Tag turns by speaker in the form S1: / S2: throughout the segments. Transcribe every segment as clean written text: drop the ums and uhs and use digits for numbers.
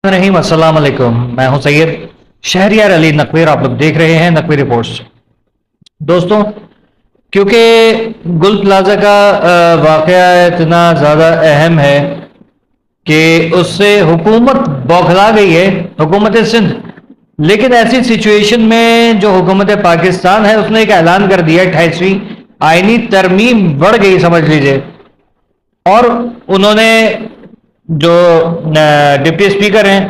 S1: रहीम अस्सलाम वालेकुम। मैं हूं सैयद शहरियार अली नकवी और आप लोग देख रहे हैं नकवी रिपोर्ट्स। दोस्तों, क्योंकि गुल प्लाजा का वाकया इतना ज़्यादा अहम है कि उससे हुकूमत बौखला गई है, हुकूमत सिंध। लेकिन ऐसी सिचुएशन में जो हुकूमत पाकिस्तान है उसने एक ऐलान कर दिया, 28वीं आईनी तरमीम बढ़ गई समझ लीजिए। और उन्होंने जो डिप्टी स्पीकर हैं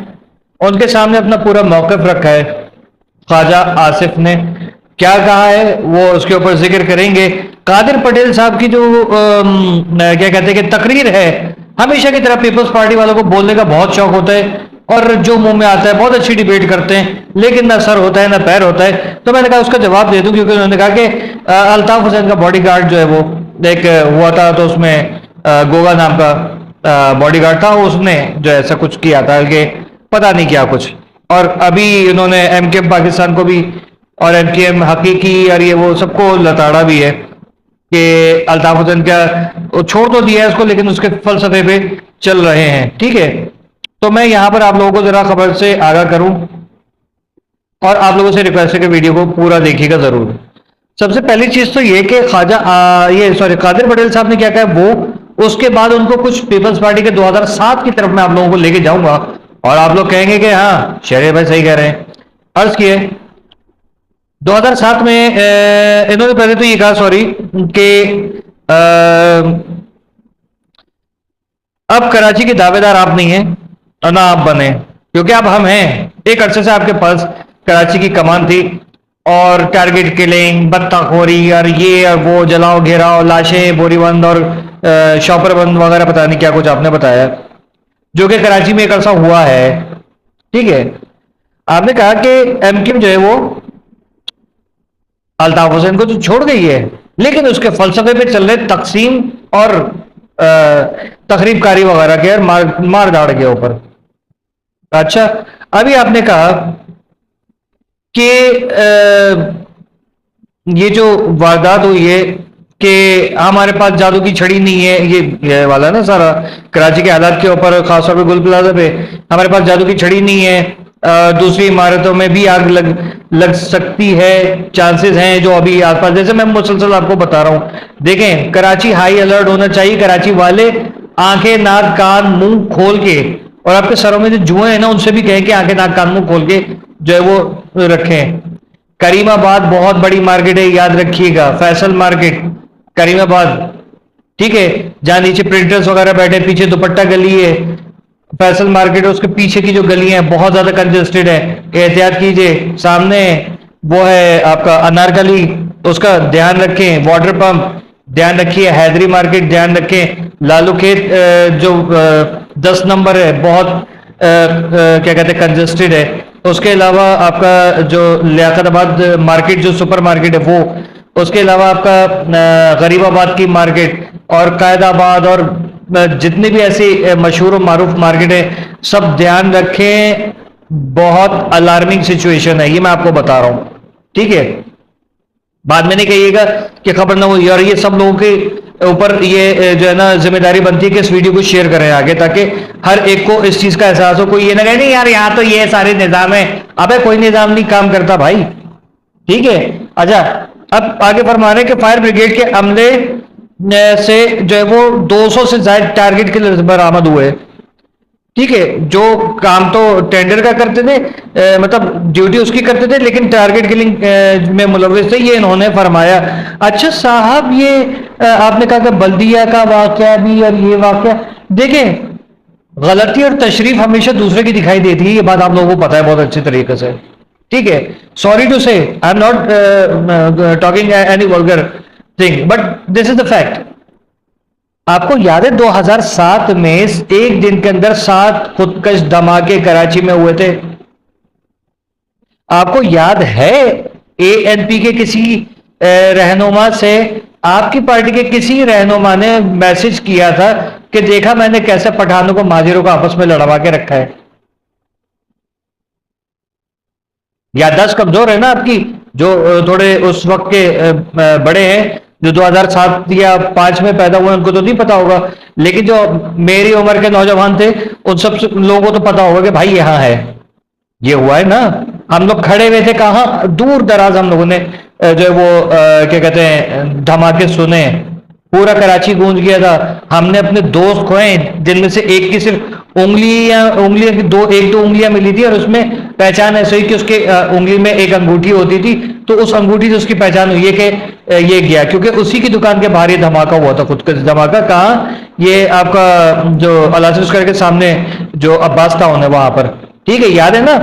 S1: उनके सामने अपना पूरा मौकफ रखा है। ख्वाजा आसिफ ने क्या कहा है वो उसके ऊपर जिक्र करेंगे। कादिर पटेल साहब की जो क्या कहते हैं कि तकरीर है, हमेशा की तरह पीपल्स पार्टी वालों को बोलने का बहुत शौक होता है और जो मुंह में आता है बहुत अच्छी डिबेट करते हैं, लेकिन ना सर होता है ना पैर होता है। तो मैंने कहा उसका जवाब दे दूं, क्योंकि उन्होंने कहा कि अल्ताफ हुसैन का बॉडीगार्ड जो है वो एक हुआ था, तो उसमें गोगा नाम का बॉडीगार्ड था, उसने जो ऐसा कुछ किया था कि पता नहीं क्या कुछ। और अभी उन्होंने एमकेएम पाकिस्तान को भी और एमकेएम हकीकी और ये वो सबको लताड़ा भी है कि अल्ताफ हुसैन का वो छोड़ तो दिया है उसको, लेकिन उसके फलसफे पे चल रहे हैं। ठीक है, तो मैं यहां पर आप लोगों को जरा खबर से आगाह करूं और आप लोगों से रिक्वेस्ट है कि वीडियो को पूरा देखिएगा जरूर। सबसे पहली चीज तो ये कि कादिर पटेल साहब ने क्या कहा वो, उसके बाद उनको कुछ पीपल्स पार्टी के 2007 की तरफ मैं आप लोगों को लेके जाऊंगा और आप लोग कहेंगे कि हाँ शहरियार भाई सही कह रहे हैं। अर्ज किए 2007 में इन्होंने पहले तो ये कहा सॉरी कि अब कराची के दावेदार आप नहीं हैं और ना आप बने, क्योंकि अब हम हैं। एक अरसे से आपके पास कराची की कमान थी और टारगेट किलिंग, बत्ताखोरी और ये और वो, जलाओ घेराओ, लाशें बोरीबंद और शॉपर बंद वगैरह, पता नहीं क्या कुछ आपने बताया, जो कि कराची में एक अरसा हुआ है। ठीक है, आपने कहा कि एमक्यूएम जो है वो अल्ताफ हुसैन को तो छोड़ गई है, लेकिन उसके फलसफे पे चल रहे तकसीम और तखरीबकारी वगैरह के और मार दाड़ के ऊपर। अच्छा, अभी आपने कहा कि ये जो वारदात हुई है कि हमारे पास जादू की छड़ी नहीं है, ये वाला ना सारा कराची के हालात के ऊपर, खासतौर पे गुल प्लाजा पे हमारे पास जादू की छड़ी नहीं है। दूसरी इमारतों में भी आग लग सकती है, चांसेस हैं जो अभी आसपास, जैसे मैं मुसलसल आपको बता रहा हूं। देखें, कराची हाई अलर्ट होना चाहिए। कराची वाले आंखें नाक कान मुंह खोल के, और आपके सरों में जो जुएं हैं ना उनसे भी कहें कि आंखें नाक कान मुंह खोल के जो है वो रखें। करीमाबाद बहुत बड़ी मार्केट है, याद रखिएगा, फैसल मार्केट करीमाबाद। ठीक है, जहां नीचे प्रिंटर्स वगैरह बैठे, पीछे दुपट्टा गली है, फैसल मार्केट, उसके पीछे की जो गलियां हैं बहुत ज्यादा कंजेस्टेड है, एहतियात कीजिए। सामने वो है आपका अनारकली, उसका ध्यान रखें। वाटर पंप ध्यान रखिए। हैदरी मार्केट ध्यान रखें। लालू खेत जो 10 नंबर है बहुत क्या कहते हैं कंजेस्टेड है। उसके अलावा आपका जो लियाकताबाद मार्केट जो सुपर मार्केट है वो, उसके अलावा आपका गरीबाबाद की मार्केट और कायदाबाद और जितनी भी ऐसी मशहूर और मारूफ मार्केट है, सब ध्यान रखें। बहुत अलार्मिंग सिचुएशन है, ये मैं आपको बता रहा हूं। ठीक है, बाद में नहीं कहिएगा कि खबर ना हुई। और ये सब लोगों के ऊपर ये जो है ना जिम्मेदारी बनती है कि इस वीडियो को शेयर करें आगे, ताकि हर एक को इस चीज का एहसास हो। कोई ये ना कहे नहीं यार यहाँ तो ये सारे निजाम है, अबे कोई निजाम नहीं काम करता भाई। ठीक है, अच्छा, अब आगे फरमा रहे हैं कि फायर ब्रिगेड के अमले से जो है वो 200 से ज्यादा टारगेट के बरामद हुए। ठीक है, जो काम तो टेंडर का करते थे, मतलब ड्यूटी उसकी करते थे, लेकिन टारगेट किलिंग में मुलविस थे, ये इन्होंने फरमाया। अच्छा साहब, ये आपने कहा कि बल्दिया का वाकया भी और ये वाकया, देखें गलती और तशरीफ हमेशा दूसरे की दिखाई देती है, ये बात आप लोगों को पता है बहुत अच्छी तरीके से। ठीक है, सॉरी टू से I am not talking any vulgar thing, but this is the fact. आपको याद है 2007 में एक दिन के अंदर 7 खुदकश धमाके कराची में हुए थे? आपको याद है एएनपी के किसी रहनुमा से आपकी पार्टी के किसी रहनुमा ने मैसेज किया था कि देखा मैंने कैसे पठानों को माजिरों को आपस में लड़वा के रखा है? याददाश्त कमजोर है ना आपकी, जो थोड़े उस वक्त के बड़े हैं, जो 2007 या 5 में पैदा हुए उनको तो नहीं पता होगा, लेकिन जो मेरी उम्र के नौजवान थे उन सब लोगों को तो पता होगा कि भाई यहाँ है, ये हुआ है ना। हम लोग खड़े हुए थे कहाँ, दूर दराज हम लोगों ने जो है वो क्या कहते हैं धमाके सुने, पूरा कराची गूंज गया था। हमने अपने दोस्त खोए जिनमें से एक की सिर्फ उंगलियां की एक दो उंगलियां मिली थी, और उसमें पहचान ऐसे हुई कि उसके उंगली में एक अंगूठी होती थी, तो उस अंगूठी से उसकी पहचान हुई है कि ये गया, क्योंकि उसी की दुकान के बाहर ये धमाका हुआ था, खुद का धमाका। कहाँ, ये आपका जो अलास्कर के सामने जो अब्बास टाउन है वहां पर, ठीक है, याद है ना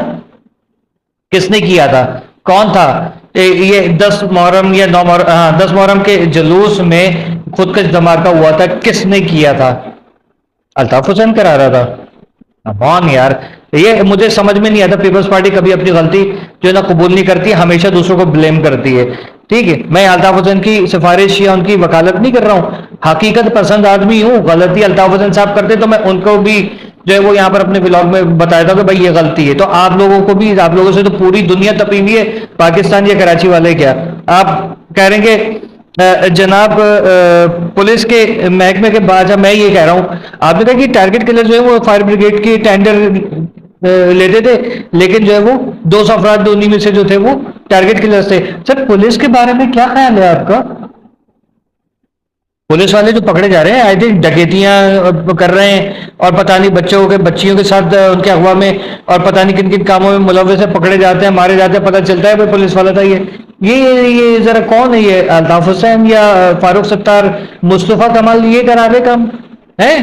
S1: किसने किया था, कौन था? ये 10 मुहर्रम या 9 मुहर्रम, हाँ 10 मुहर्रम के जुलूस में खुद का धमाका हुआ था, किसने किया था? अल्ताफ हुसैन करा रहा था। कौन यार, ये मुझे समझ में नहीं आता। पीपल्स पार्टी कभी अपनी गलती जो है ना कबूल नहीं करती, हमेशा दूसरों को ब्लेम करती है। ठीक है, मैं अल्ताफ हुसैन की सिफारिश या उनकी वकालत नहीं कर रहा हूँ, हकीकत पसंद आदमी हूँ। गलती अल्ताफ हुसैन साहब करते तो मैं उनको भी जो है वो यहाँ पर अपने ब्लॉग में बताया था कि भाई ये गलती है। तो आप लोगों को भी, आप लोगों से तो पूरी दुनिया तपी हुई है, पाकिस्तान या कराची वाले क्या। आप कह रहे हैं कि जनाब पुलिस के महकमे के बाद, मैं ये कह रहा हूँ, आपने कहा कि टारगेट किलर जो है वो फायर ब्रिगेड के टेंडर लेते थे, लेकिन जो है वो 200 अफराद उन्हीं में से जो थे वो टारगेट किलर थे। सर पुलिस के बारे में क्या ख्याल है आपका? पुलिस वाले जो पकड़े जा रहे हैं, आई थिंक डकैतियां कर रहे हैं, और पता नहीं बच्चियों के साथ उनके अगवा में, और पता नहीं किन किन कामों में मुलव्वस है, पकड़े जाते हैं, मारे जाते हैं, पता चलता है भाई पुलिस वाला था ये जरा कौन है ये, अल्ताफ हुसैन या फारूक सत्तार, मुस्तफा कमाल, ये करा रहे काम है?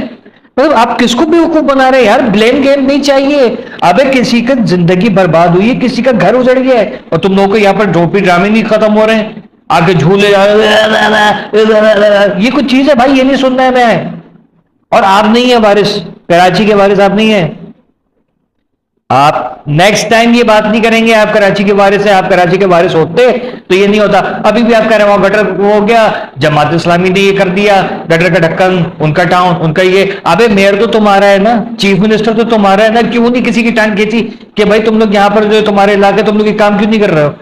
S1: मतलब आप किसको बेवकूफ बना रहे हैं यार? ब्लेम गेम नहीं चाहिए। अबे किसी का जिंदगी बर्बाद हुई है, किसी का घर उजड़ गया है, और तुम लोगों को यहाँ पर ड्रोपी ड्रामे नहीं खत्म हो रहे हैं, आके झूले ये कुछ चीज है भाई, ये नहीं सुनना है मैं। और आप नहीं है वारिस, कराची के वारिस आप नहीं है। आप नेक्स्ट टाइम ये बात नहीं करेंगे आप कराची के वारिस है। आप कराची के वारिस होते तो ये नहीं होता। अभी भी आप कह रहे हो गटर हो गया, जमात इस्लामी ने ये कर दिया, गटर का ढक्कन उनका, टाउन उनका, ये। अबे मेयर तो तुम्हारा है ना, चीफ मिनिस्टर तो तुम्हारा है ना, क्यों नहीं किसी की टांग खींची कि भाई तुम लोग यहाँ पर जो तुम्हारे इलाके, तुम लोग ये काम क्यों नहीं कर रहे हो?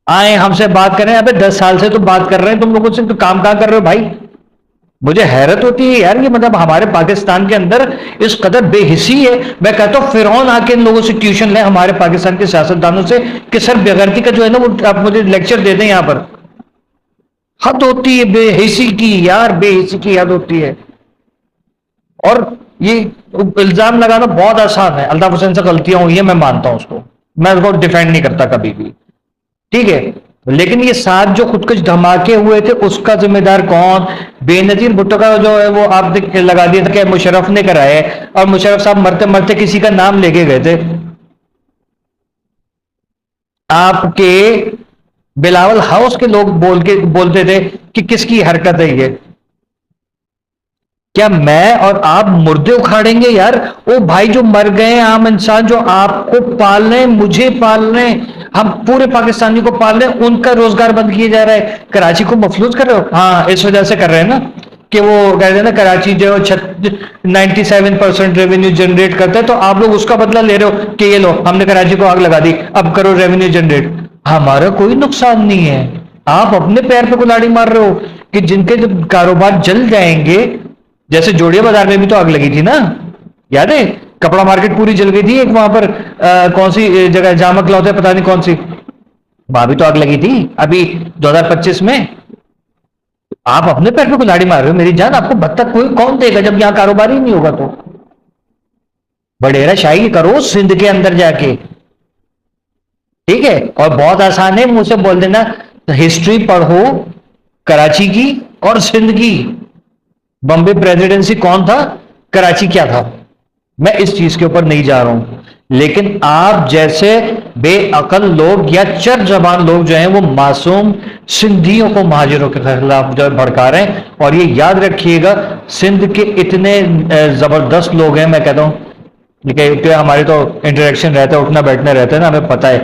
S1: आए हमसे बात करें, अबे 10 साल से तो बात कर रहे हैं तुम लोगों से, तो काम कहां कर रहे हो भाई? मुझे हैरत होती है यार, ये मतलब हमारे पाकिस्तान के अंदर इस कदर बेहिसी है। मैं कहता हूं फिरौन आके इन लोगों से ट्यूशन ले, हमारे पाकिस्तान के सियासतदानों से, कि सर बेगैरती का जो है ना वो आप मुझे लेक्चर दे दें यहाँ पर। हद होती है बेहिसी की यार, बेहिसी की हद होती है। और ये इल्जाम लगाना बहुत आसान है, अल्ताफ हुसैन से गलतियां हुई है, मैं मानता हूं उसको, मैं उसको डिफेंड नहीं करता कभी भी, ठीक है। लेकिन ये 7 जो खुदकुश धमाके हुए थे उसका जिम्मेदार कौन? बेनजीर भुट्टो का जो है वो आप लगा दिया था कि मुशर्रफ ने कराए, और मुशर्रफ साहब मरते मरते किसी का नाम लेके गए थे। आपके बिलावल हाउस के लोग बोलते थे कि किसकी हरकत है ये। क्या मैं और आप मुर्दे उखाड़ेंगे यार? ओ भाई जो मर गए आम इंसान, जो आपको पाल रहे हैं, मुझे पाल रहे हैं, हम पूरे पाकिस्तानी को पाल रहे हैं, उनका रोजगार बंद किया जा रहा है। कराची को मफलूज कर रहे हो? हाँ इस वजह से कर रहे हैं ना कि वो कहते हैं ना कराची जो 97% रेवेन्यू जनरेट करता है, तो आप लोग उसका बदला ले रहे हो कि ये लो हमने कराची को आग लगा दी, अब करो रेवेन्यू जनरेट। हमारा कोई नुकसान नहीं है, आप अपने पैर पे कुल्हाड़ी मार रहे हो कि जिनके जब कारोबार जल जाएंगे, जैसे जोड़िया बाजार में भी तो आग लगी थी ना, याद है? कपड़ा मार्केट पूरी जल गई थी, एक वहां पर कौन सी जगह जामा क्लॉथ है, पता नहीं कौन सी, वहां भी तो आग लगी थी अभी 2025 में। आप अपने पैर पे कुल्हाड़ी मार रहे हो मेरी जान, आपको भत्ता कोई कौन देगा जब यहां कारोबार ही नहीं होगा? तो बडेरा शाही करो सिंध के अंदर जाके, ठीक है। और बहुत आसान है, मुंह से बोल देना, हिस्ट्री पढ़ो कराची की और सिंध की। बॉम्बे प्रेसिडेंसी कौन था, कराची क्या था? मैं इस चीज के ऊपर नहीं जा रहा हूं, लेकिन आप जैसे बेअकल लोग या चर जबान लोग जो हैं वो मासूम सिंधियों को महाजिरों के खिलाफ जो भड़का रहे हैं। और ये याद रखिएगा, सिंध के इतने जबरदस्त लोग हैं, मैं कहता हूं कि हमारे तो इंटरेक्शन रहता है, उठना बैठना रहता है ना, हमें पता है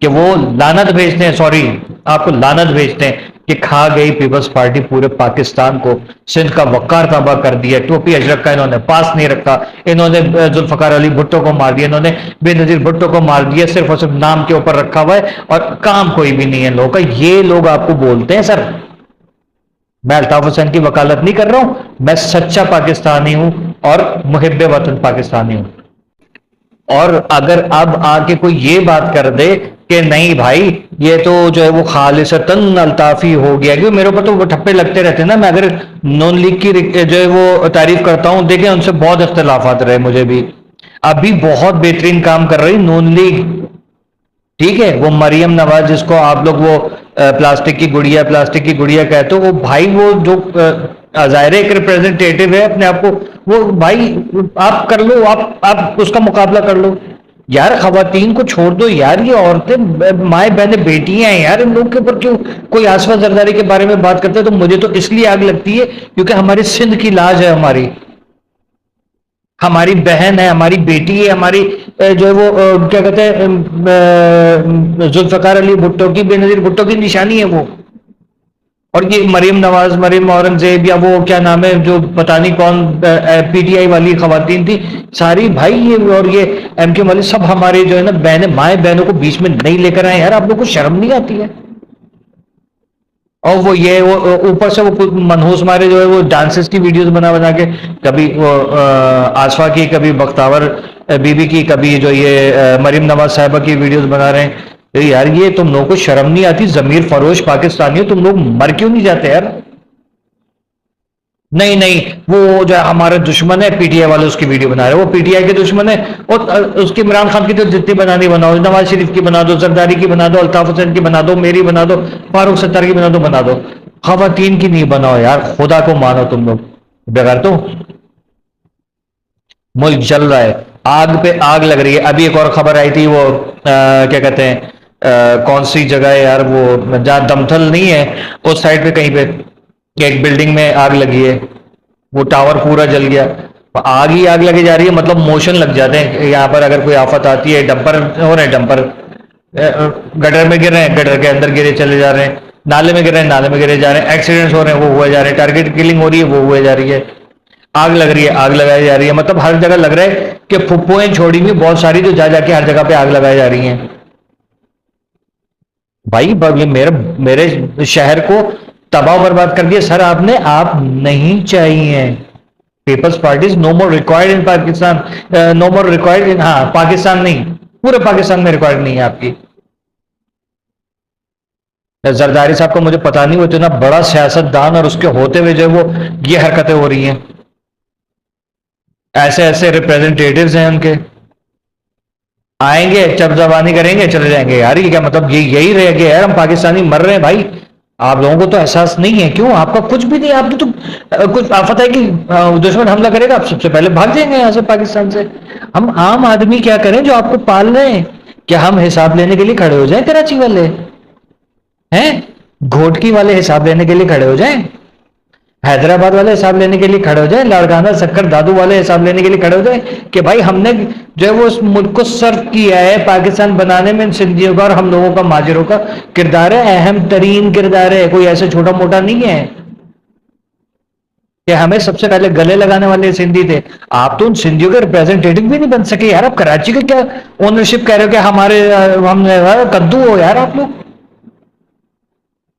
S1: कि वो लानत भेजते हैं, सॉरी आपको लानत भेजते हैं कि खा गई पीपल्स पार्टी पूरे पाकिस्तान को, सिंध का वकार तबाह कर दिया, टोपी अजरक का इन्होंने पास नहीं रखा, इन्होंने जुल्फकार अली भुट्टो को मार दिया, इन्होंने बेनजीर भुट्टो को मार दिया, सिर्फ और सिर्फ नाम के ऊपर रखा हुआ है और काम कोई भी नहीं है लोगों का। ये लोग आपको बोलते हैं सर, मैं अल्ताफ हुसैन की वकालत नहीं कर रहा हूं, मैं सच्चा पाकिस्तानी हूं और मुहिब्बे वतन पाकिस्तानी हूं। और अगर अब आके कोई ये बात कर दे कि नहीं भाई ये तो जो है वो खालिसतन अल्ताफी हो गया, क्योंकि मेरे ऊपर तो वो ठप्पे लगते रहते हैं ना। मैं अगर नॉन लीग की जो है वो तारीफ करता हूं, देखें उनसे बहुत इख्तलाफात रहे मुझे भी, अभी बहुत बेहतरीन काम कर रही नून लीग, ठीक है। वो मरियम नवाज जिसको आप लोग वो प्लास्टिक की गुड़िया कहते हो, वो भाई वो जो ज़ाहिर एक रिप्रेजेंटेटिव है अपने आप को, वो भाई आप कर लो, आप उसका मुकाबला कर लो यार। खवातीन को छोड़ दो यार, ये औरतें माए बहने बेटियां हैं यार, इन लोग के ऊपर क्यों कोई आसफा जरदारी के बारे में बात करता है। तो मुझे तो इसलिए आग लगती है क्योंकि हमारी सिंध की लाज है, हमारी बहन है, हमारी बेटी है, हमारी जो है वो क्या कहते हैं जुल्फकार अली भुट्टो की, बेनजीर भुट्टो की निशानी है वो। और ये मरीम नवाज, मरीम औरंगजेब, या वो क्या नाम है जो पता नहीं कौन पीटीआई वाली खवातीन थी सारी भाई, ये और ये एमके वाले सब हमारे जो है ना बहने, माए बहनों को बीच में नहीं लेकर आए यार। आप लोग को शर्म नहीं आती है? और वो ये वो ऊपर से वो मनहूस मारे जो है वो डांसेस की वीडियोस बना बना के, कभी वो आसफा की, कभी बख्तावर बीबी की, कभी जो ये मरीम नवाज साहिबा की वीडियोस बना रहे हैं। यार ये तुम लोगों को शर्म नहीं आती? जमीर फरोश पाकिस्तानी हो तुम लोग, मर क्यों नहीं जाते यार? नहीं नहीं, वो जो हमारे दुश्मन है पीटीआई वाले, उसकी वीडियो बना रहे हैं, वो पीटीआई के दुश्मन है। और उसकी इमरान खान की तो जितनी बनानी बनाओ, नवाज शरीफ की बना दो, जरदारी की बना दो, अल्ताफ हुसैन की बना दो, मेरी बना दो, फारूक सत्तार की बना दो। खवातीन की नहीं बनाओ यार, खुदा को मानो तुम लोग। बगैर तो मुल्क जल रहा है, आग पे आग लग रही है। अभी एक और खबर आई थी, वो क्या कहते हैं कौन सी जगह है यार, वो जहाँ दमथल नहीं है उस साइड पे कहीं पे एक बिल्डिंग में आग लगी है, वो टावर पूरा जल गया। आग ही आग लगी जा रही है, मतलब मोशन लग जाते हैं यहाँ पर। अगर कोई आफत आती है, डंपर हो रहे हैं, डंपर गटर में गिर रहे हैं, गटर के अंदर गिरे चले जा रहे हैं, नाले में गिर रहे हैं, नाले में गिरे जा रहे हैं, एक्सीडेंट्स हो रहे हैं, वो हुए जा रहे हैं, टारगेट किलिंग हो रही है, वो हुए जा रही है, आग लग रही है, आग लगाई जा रही है। मतलब हर जगह लग रहा है कि फुप्पोएं छोड़ी हुई बहुत सारी जो जा जाके हर जगह पे आग लगाई जा रही हैं। भाई ये मेरे शहर को तबाह बर्बाद कर दिया सर आपने, आप नहीं चाहिए। Peoples party no more required in Pakistan, no more required in, हाँ पाकिस्तान नहीं, पूरे पाकिस्तान में रिक्वायर्ड नहीं है आपकी। जरदारी साहब को मुझे पता नहीं, वो इतना बड़ा सियासतदान और उसके होते हुए जो वो ये हरकतें हो रही हैं, ऐसे ऐसे रिप्रेजेंटेटिव्स हैं उनके, आएंगे चबजबानी करेंगे चले जाएंगे। यार ये क्या मतलब, ये यही रह गया यार, हम पाकिस्तानी मर रहे हैं भाई। आप लोगों को तो एहसास नहीं है क्यों? आपका कुछ भी नहीं, आपने तो कुछ आफत है कि दुश्मन हमला करेगा आप सबसे पहले भाग जाएंगे यहाँ से पाकिस्तान से। हम आम आदमी क्या करें जो आपको पाल रहे हैं? क्या हम हिसाब लेने के लिए खड़े हो जाएं कराची वाले हैं? घोटकी वाले हिसाब लेने के लिए खड़े हो जाएं, हैदराबाद वाले हिसाब लेने के लिए खड़े हो जाए, लाड़काना शक्कर दादू वाले हिसाब लेने के लिए खड़े हो जाए कि भाई हमने जो है वो उस मुल्क को सर्व किया है, पाकिस्तान बनाने में सिंधियों का और हम लोगों का, माजरों का किरदार है, अहम तरीन किरदार है, कोई ऐसे छोटा मोटा नहीं है कि हमें सबसे पहले गले लगाने वाले सिंधी थे। आप तो उन सिंधियों के रिप्रेजेंटेटिव भी नहीं बन सके यार। आप कराची का क्या ओनरशिप कह रहे हो कि हमारे हमने कद्दू हो यार आप लोग?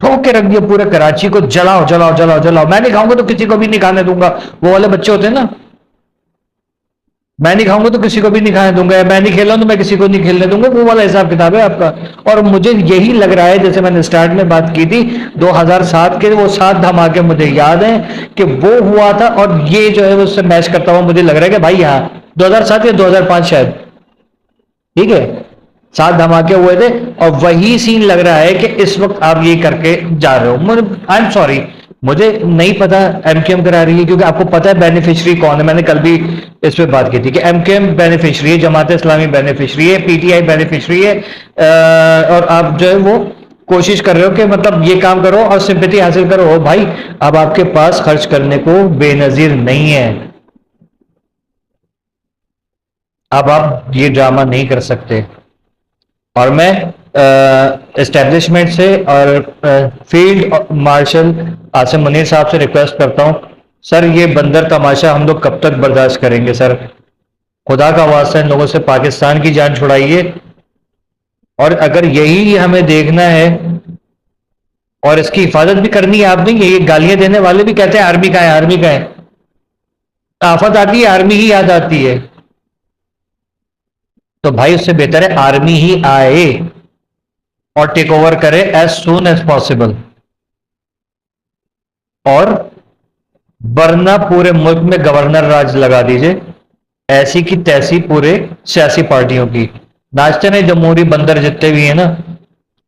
S1: ठोक के रख दिया पूरे कराची को, जलाओ जलाओ जलाओ जलाओ। मैं नहीं खाऊंगा तो किसी को भी नहीं खाने दूंगा, वो वाले बच्चे होते हैं ना, मैं नहीं खाऊंगा तो किसी को भी नहीं खाने दूंगा, मैं नहीं खेल रहा तो मैं किसी को नहीं खेलने दूंगा, वो वाला हिसाब किताब है आपका। और मुझे यही लग रहा है, जैसे मैंने स्टार्ट में बात की थी 2007 के वो 7 धमाके मुझे याद हैं कि वो हुआ था, और ये जो है उससे मैच करता हुआ मुझे लग रहा है कि भाई यहाँ 2007 या 2005 शायद, ठीक है, 7 धमाके हुए थे। और वही सीन लग रहा है कि इस वक्त आप ये करके जा रहे हो। आई एम सॉरी, मुझे नहीं पता एमकेएम करा रही है, क्योंकि आपको पता है बेनिफिशियरी कौन है। मैंने कल भी इस पे बात की थी कि एमकेएम बेनिफिशियरी है, जमात इस्लामी बेनिफिशियरी है, पीटीआई बेनिफिशियरी है। और आप जो है वो कोशिश कर रहे हो कि मतलब ये काम करो और सिंपैथी हासिल करो। भाई अब आपके पास खर्च करने को बेनजीर नहीं है, अब आप ये ड्रामा नहीं कर सकते। और मैं एस्टेब्लिशमेंट से और फील्ड मार्शल आसिम मुनीर साहब से रिक्वेस्ट करता हूं, सर ये बंदर तमाशा हम लोग कब तक बर्दाश्त करेंगे? सर खुदा का वास्ता इन लोगों से पाकिस्तान की जान छुड़ाइए। और अगर यही हमें देखना है और इसकी हिफाजत भी करनी है आपने। ये गालियां देने वाले भी कहते हैं आर्मी का है, आर्मी का है। आफत आती है आर्मी ही याद आती है। तो भाई उससे बेहतर है आर्मी ही आए और टेक ओवर करे एज सून एज पॉसिबल। और वरना पूरे मुल्क में गवर्नर राज लगा दीजिए, ऐसी की तैसी पूरे सियासी पार्टियों की। नाचते नहीं जमहूरी बंदर जितने भी है ना,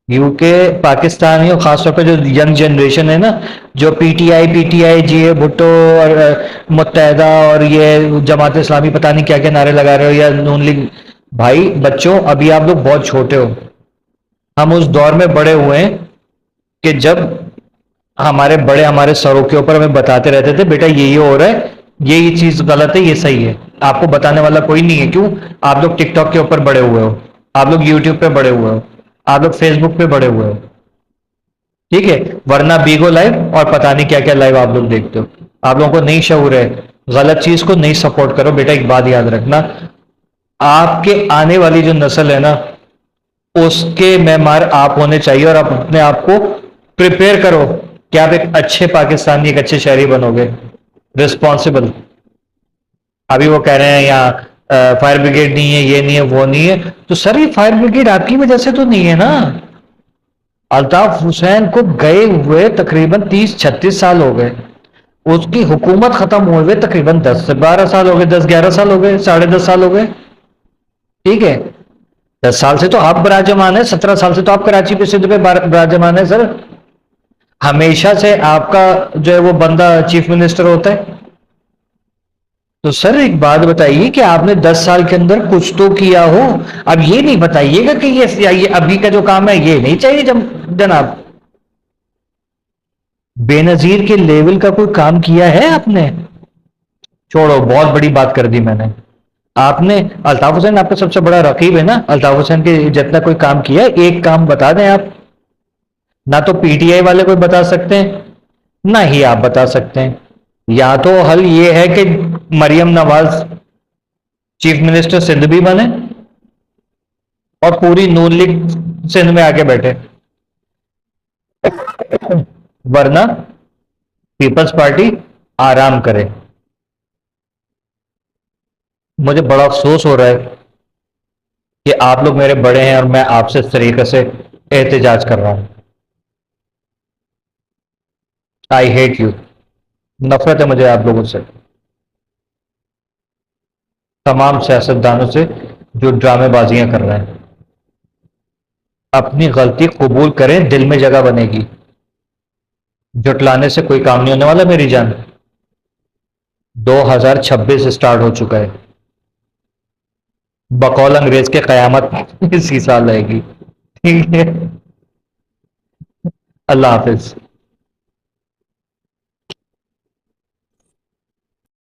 S1: यूके पाकिस्तानी और खासतौर पर जो यंग जनरेशन है ना, जो पीटीआई पीटीआई जी ए भुट्टो और मुत्तहदा और ये जमात इस्लामी पता नहीं क्या क्या नारे लगा रहे हो, या नून लीग। भाई बच्चों अभी आप लोग बहुत छोटे हो। हम उस दौर में बड़े हुए हैं कि जब हमारे बड़े हमारे सरों के ऊपर हमें बताते रहते थे बेटा ये हो रहा है, ये चीज गलत है, ये सही है। आपको बताने वाला कोई नहीं है। क्यों? आप लोग टिकटॉक के ऊपर बड़े हुए हो, आप लोग यूट्यूब पे बड़े हुए हो, आप लोग फेसबुक पे बड़े हुए हो। ठीक है? वरना बीगो लाइव और पता नहीं क्या क्या लाइव आप लोग देखते हो। आप लोगों को नहीं शऊर है, गलत चीज को नहीं सपोर्ट करो। बेटा एक बात याद रखना, आपके आने वाली जो नस्ल है ना, उसके मेहमान आप होने चाहिए, और आप अपने आप को प्रिपेयर करो कि आप एक अच्छे पाकिस्तानी, एक अच्छे शहरी बनोगे, रिस्पॉन्सिबल। अभी वो कह रहे हैं यहाँ फायर ब्रिगेड नहीं है, ये नहीं है, वो नहीं है। तो सर ये फायर ब्रिगेड आपकी वजह से तो नहीं है ना। अल्ताफ हुसैन को गए हुए तकरीबन 30-36 साल हो गए, उसकी हुकूमत खत्म हुए हुए तकरीबन 10 से 12 साल हो गए, 10-11 साल हो गए, 10.5 साल हो गए। ठीक है? 10 साल से तो आप विराजमान है, 17 साल से तो आप कराची पे सिद्ध पे विराजमान है सर। हमेशा से आपका जो है वो बंदा चीफ मिनिस्टर होता है। तो सर एक बात बताइए कि आपने 10 साल के अंदर कुछ तो किया हो। अब ये नहीं बताइएगा कि ये अभी का जो काम है ये नहीं चाहिए। जनाब बेनजीर के लेवल का कोई काम किया है आपने? छोड़ो, बहुत बड़ी बात कर दी मैंने। आपने, अल्ताफ हुसैन आपका सबसे बड़ा रकीब है ना, अल्ताफ हुसैन के जितना कोई काम किया है, एक काम बता दें आप। ना तो पीटीआई वाले कोई बता सकते हैं, ना ही आप बता सकते हैं। या तो हल ये है कि मरियम नवाज चीफ मिनिस्टर सिंध भी बने और पूरी नून लीग सिंध में आके बैठे, वरना पीपल्स पार्टी आराम करे। मुझे बड़ा अफसोस हो रहा है कि आप लोग मेरे बड़े हैं और मैं आपसे इस तरीके से एहतजाज कर रहा हूं। I hate you. नफरत है मुझे आप लोगों से, तमाम सियासतदानों से जो ड्रामेबाजियां कर रहे हैं। अपनी गलती कबूल करें, दिल में जगह बनेगी। जुटलाने से कोई काम नहीं होने वाला मेरी जान। 2026 स्टार्ट हो चुका है, बकौल अंग्रेज के कयामत इसी साल आएगी। ठीक है? अल्लाह हाफिज।